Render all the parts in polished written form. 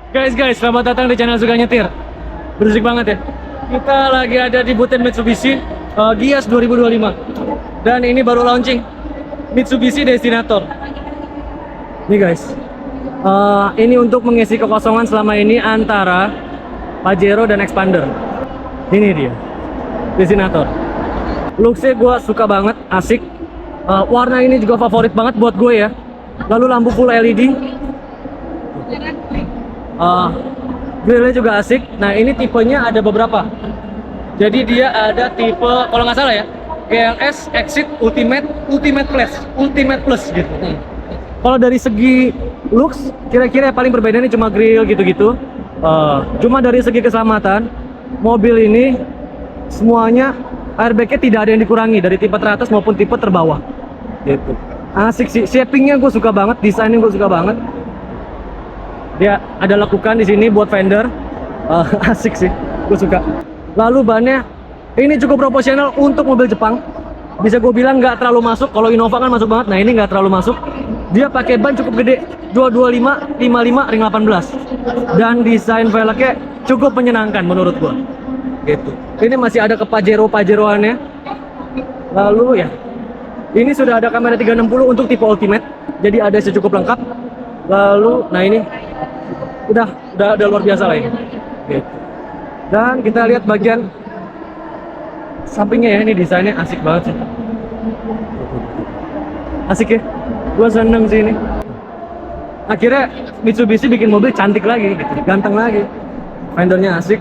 Guys, selamat datang di channel Suka Nyetir. Berisik banget ya. Kita lagi ada di booth Mitsubishi Gias 2025. Dan ini baru launching Mitsubishi Destinator. Nih guys, ini untuk mengisi kekosongan selama ini antara Pajero dan Expander. Ini dia, Destinator. Looksnya gue suka banget, asik. Warna ini juga favorit banget buat gue ya. Lalu lampu full LED. Grillnya juga asik. Nah ini tipenya ada beberapa. Jadi dia ada tipe, kalau nggak salah ya, GLS, Exit, Ultimate, Ultimate Plus gitu. Kalau dari segi looks, kira-kira paling perbedaannya cuma grill gitu-gitu. Cuma dari segi keselamatan, mobil ini semuanya airbagnya tidak ada yang dikurangi dari tipe teratas maupun tipe terbawah. Gitu. Asik sih, shapingnya gue suka banget, desainnya gue suka banget. Dia ada lekukan di sini buat fender, asik sih, gue suka. Lalu bannya ini cukup proporsional untuk mobil Jepang. Bisa gue bilang nggak terlalu masuk. Kalau Innova kan masuk banget, nah ini nggak terlalu masuk. Dia pakai ban cukup gede, 225 55 ring 18. Dan desain velgnya cukup menyenangkan menurut gue. Gitu. Ini masih ada ke Pajero-Pajeroannya. Lalu ya, ini sudah ada kamera 360 untuk tipe Ultimate. Jadi ada secukup lengkap. Lalu, nah ini udah luar biasa lah ini. Gitu. Dan kita lihat bagian sampingnya ya, ini desainnya asik banget sih. Asik ya, gue seneng sih ini. Akhirnya Mitsubishi bikin mobil cantik lagi, gitu, ganteng lagi. Fendernya asik.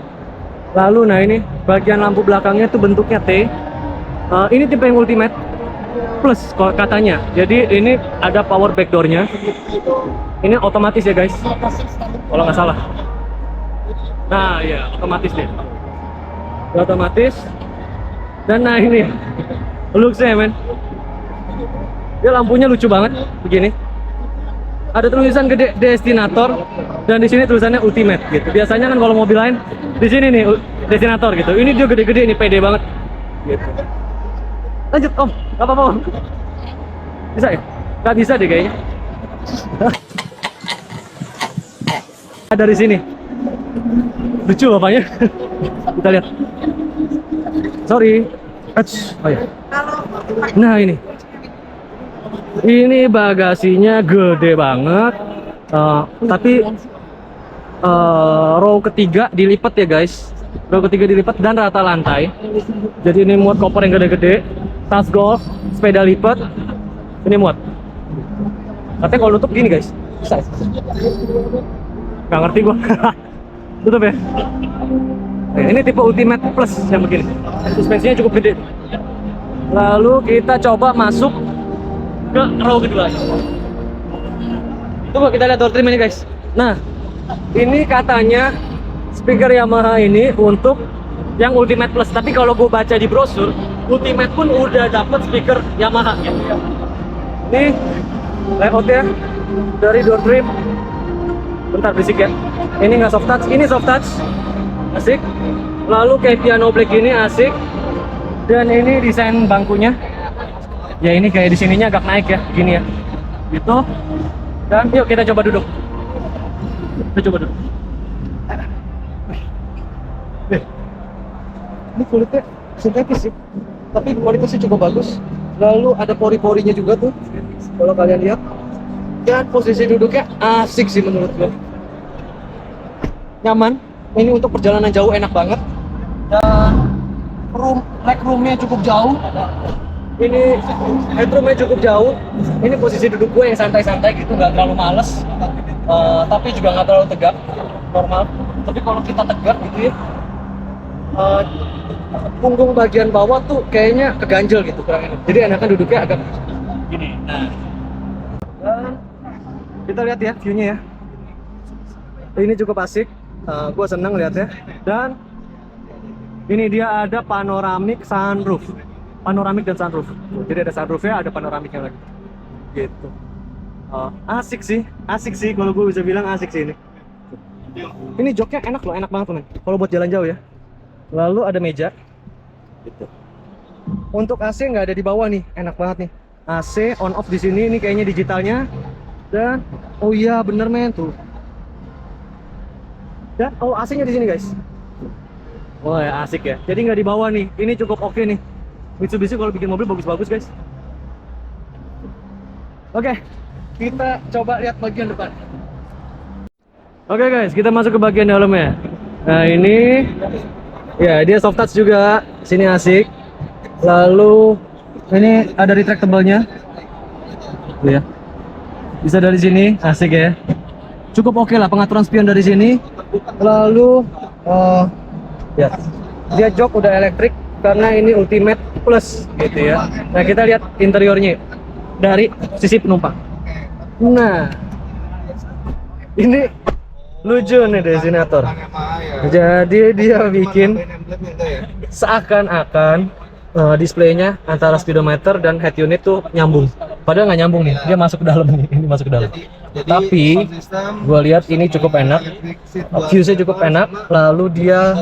Lalu nah ini bagian lampu belakangnya tuh bentuknya T. Ini tipe yang Ultimate Plus katanya. Jadi ini ada power backdoornya. Ini otomatis ya guys, kalau nggak salah. Nah ya otomatis deh, otomatis. Dan nah ini looksnya men, dia lampunya lucu banget begini. Ada tulisan gede Destinator dan di sini tulisannya Ultimate gitu. Biasanya kan kalau mobil lain di sini nih Destinator gitu. Ini dia gede-gede, ini pede banget gitu. Lanjut om, nggak apa-apa om. Bisa ya? Nggak bisa deh kayaknya. Dari sini lucu bapaknya. Kita lihat. Sorry. Oh ya. Nah ini bagasinya gede banget. Tapi row ketiga dilipat ya guys. Row ketiga dilipat dan rata lantai. Jadi ini muat koper yang gede-gede, tas golf, sepeda lipat. Ini muat. Katanya kalau nutup gini guys. Bisa. Gak ngerti gua. Tutup ya. Nah, ini tipe Ultimate Plus yang begini. Suspensinya cukup gede. Lalu kita coba masuk ke row kedua. Tunggu kita lihat door trim ini guys. Nah, ini katanya speaker Yamaha ini untuk yang Ultimate Plus. Tapi kalau gue baca di brosur, Ultimate pun udah dapet speaker Yamaha gitu ya. Ini layoutnya dari door trim. Bentar berisik ya. Ini nggak soft touch, ini soft touch. Asik. Lalu kayak piano black ini asik. Dan ini desain bangkunya. Ya ini kayak di sininya agak naik ya, gini ya. Gitu. Dan yuk kita coba duduk. Kita coba duduk. Ini kulitnya sintetis sih. Tapi kualitasnya cukup bagus. Lalu ada pori-porinya juga tuh. Kalau kalian lihat. Dan posisi duduknya asik sih menurut gue. Nyaman. Ini untuk perjalanan jauh enak banget. Dan leg roomnya cukup jauh. Ini headroomnya cukup jauh. Ini posisi duduk gue yang santai-santai gitu, nggak terlalu males. Tapi juga nggak terlalu tegak, normal. Tapi kalau kita tegak gitu ya, punggung bagian bawah tuh kayaknya keganjel gitu, kurang enak. Jadi enakan duduknya agak gini. Nah, dan kita lihat ya view-nya ya. Ini cukup asik. Gue seneng lihatnya. Dan ini dia ada panoramic sunroof. Panoramik dan sunroof. Jadi ada sunroofnya, ada panoramiknya lagi. Gitu. Asik sih kalau gue bisa bilang asik sih ini. Ini joknya enak loh, enak banget men. Kalau buat jalan jauh ya. Lalu ada meja. Gitu. Untuk AC nggak ada di bawah nih, enak banget nih. AC on off di sini, ini kayaknya digitalnya. Dan oh iya bener men tuh. Dan AC-nya di sini guys. Wah ya, asik ya. Jadi nggak di bawah nih. Ini cukup oke nih. Mitsubishi kalau bikin mobil bagus-bagus guys. Oke, kita coba lihat bagian depan. Oke guys, kita masuk ke bagian dalamnya. Nah ini, ya dia soft touch juga. Sini asik. Lalu ini ada retractable-nya. Tuh ya. Bisa dari sini, asik ya. Cukup oke lah pengaturan spion dari sini. Lalu ya, dia jok udah elektrik karena ini Ultimate Plus gitu ya. Nah kita lihat interiornya dari sisi penumpang. Nah ini lucu nih Destinator. Jadi dia bikin seakan-akan displaynya antara speedometer dan head unit tuh nyambung. Padahal nggak nyambung nih, dia masuk ke dalam nih, ini masuk ke dalam. Tapi gue lihat ini cukup enak, viewsnya cukup enak. Lalu dia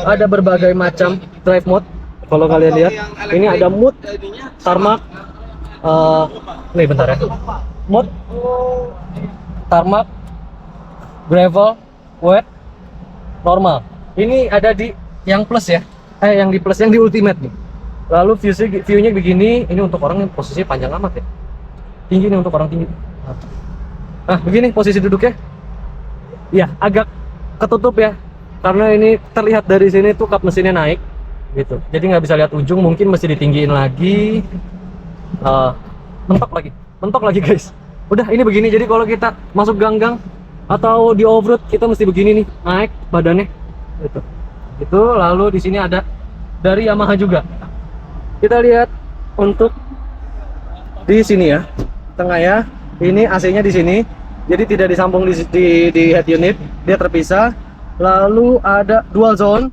ada berbagai macam drive mode. Kalau kalian lihat, ini ada mode tarmac. Nih bentar ya, mode tarmac, gravel, wet, normal. Ini ada di yang plus ya, yang di plus, yang di ultimate nih. Lalu viewnya begini. Ini untuk orang yang posisinya panjang amat ya, tinggi nih untuk orang tinggi. Nah begini posisi duduknya. Ya agak ketutup ya, karena ini terlihat dari sini tuh kap mesinnya naik gitu. Jadi nggak bisa lihat ujung, mungkin mesti ditinggiin lagi. Mentok lagi guys. Udah ini begini. Jadi kalau kita masuk gang-gang atau di off-road kita mesti begini nih, naik badannya gitu. Itu lalu di sini ada dari Yamaha juga. Kita lihat untuk di sini ya, tengah ya. Ini AC-nya di sini. Jadi tidak disambung di head unit, dia terpisah. Lalu ada dual zone.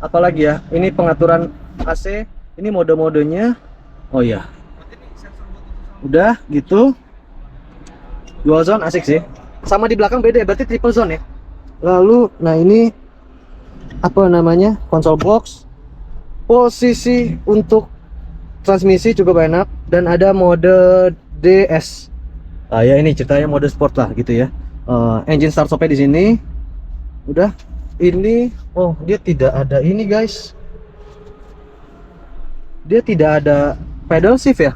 Apalagi ya? Ini pengaturan AC. Ini mode-modenya. Oh ya. Udah gitu. Dual zone asik sih. Sama di belakang beda ya, berarti triple zone ya. Lalu nah ini apa namanya? Console box. Posisi untuk transmisi cukup enak dan ada mode DS. Ya ini ceritanya mode sport lah gitu ya. Engine start stopnya di sini. Udah. Ini oh dia tidak ada ini guys. Dia tidak ada pedal shift ya.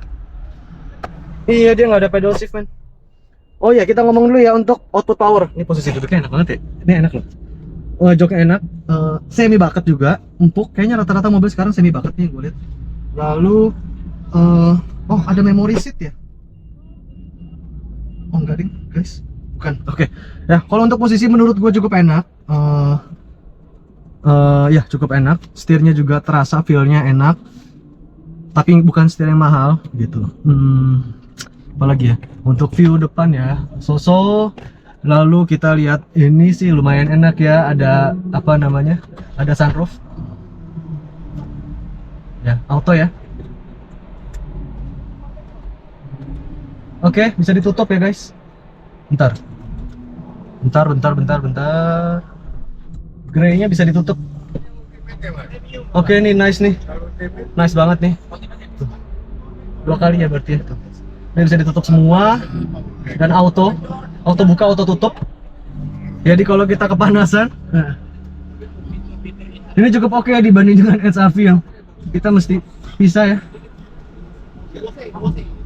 Iya dia nggak ada pedal shift man. Oh ya kita ngomong dulu ya untuk output power. Ini posisi duduknya enak banget ya. Ini enak loh. Joknya enak. Semi bucket juga. Empuk. Kayaknya rata-rata mobil sekarang semi bucket nih gue lihat. Lalu oh ada memory seat ya. Oh enggak ding guys. Bukan. Oke. Ya kalau untuk posisi menurut gue cukup enak. Ya cukup enak. Setirnya juga terasa, feel-nya enak. Tapi bukan setir yang mahal gitu. Apalagi ya untuk view depan ya, lalu kita lihat ini sih lumayan enak ya, ada apa namanya, ada sunroof ya, auto ya. Oke bisa ditutup ya guys. Bentar grey-nya bisa ditutup. Oke nih nice banget nih. Dua kali ya berarti ya. Ini bisa ditutup semua dan auto buka, auto tutup. Jadi kalau kita kepanasan, ini cukup oke ya dibanding dengan HRV yang kita mesti pisah ya.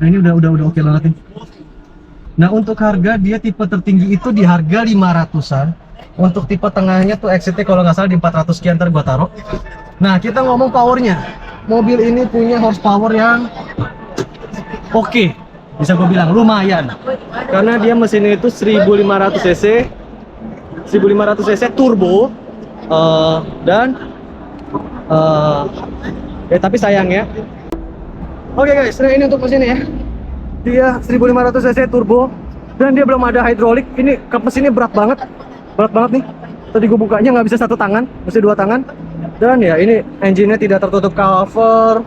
Nah ini udah oke banget nih. Nah untuk harga dia tipe tertinggi itu di harga 500-an. Untuk tipe tengahnya tuh exitnya kalau nggak salah di 400 sekian, ntar gua taruh. Nah kita ngomong powernya. Mobil ini punya horsepower yang oke. Bisa gue bilang lumayan, karena dia mesinnya itu 1500 cc turbo, dan tapi sayang ya. Oke guys, nah ini untuk mesinnya ya. Dia 1500 cc turbo dan dia belum ada hidrolik. Ini kap mesinnya berat banget nih. Tadi gue bukanya nggak bisa satu tangan, mesti dua tangan. Dan ya ini engine-nya tidak tertutup cover.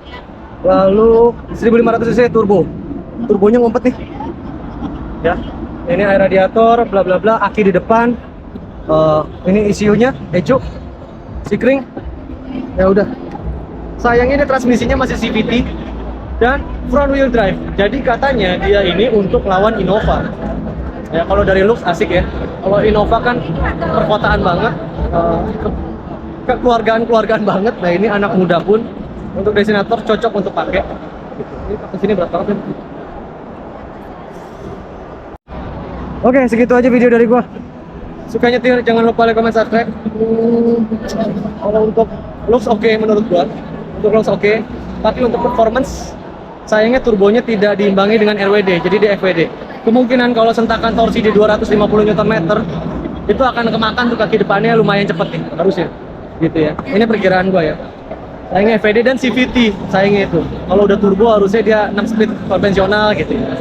Lalu 1500 cc turbonya ngumpet nih ya. Ini air radiator bla bla bla, aki di depan. Ini ECU-nya ecu, sikring. Ya udah. Sayangnya ini transmisinya masih CVT dan front wheel drive. Jadi katanya dia ini untuk lawan Innova. Ya kalau dari looks asik ya. Kalau Innova kan perkotaan banget, kekeluargaan banget. Nah ini anak muda pun untuk destinator cocok untuk pakai. Gitu. Ini pakai sini berat banget. Oke, segitu aja video dari gua. Suka nyetir jangan lupa like, comment, subscribe. Kalau untuk looks oke menurut gua, untuk looks oke, tapi untuk performance sayangnya turbonya tidak diimbangi dengan RWD, jadi di FWD. Kemungkinan kalau sentakan torsi di 250 Nm itu akan kemakan tuh kaki depannya lumayan cepet nih, harusnya gitu ya. Ini perkiraan gua ya. Sayangnya FWD dan CVT, sayangnya itu. Kalau udah turbo harusnya dia 6 speed konvensional gitu ya.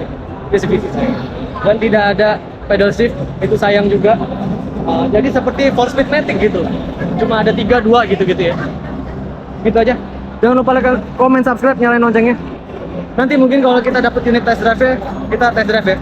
Ini CVT sayang. Dan tidak ada pedal shift, itu sayang juga. Jadi seperti 4-speed matic gitu, cuma ada 3-2 gitu-gitu ya. Gitu aja. Jangan lupa like, comment, subscribe, nyalain loncengnya. Nanti mungkin kalau kita dapat unit test drive-nya, kita test drive ya.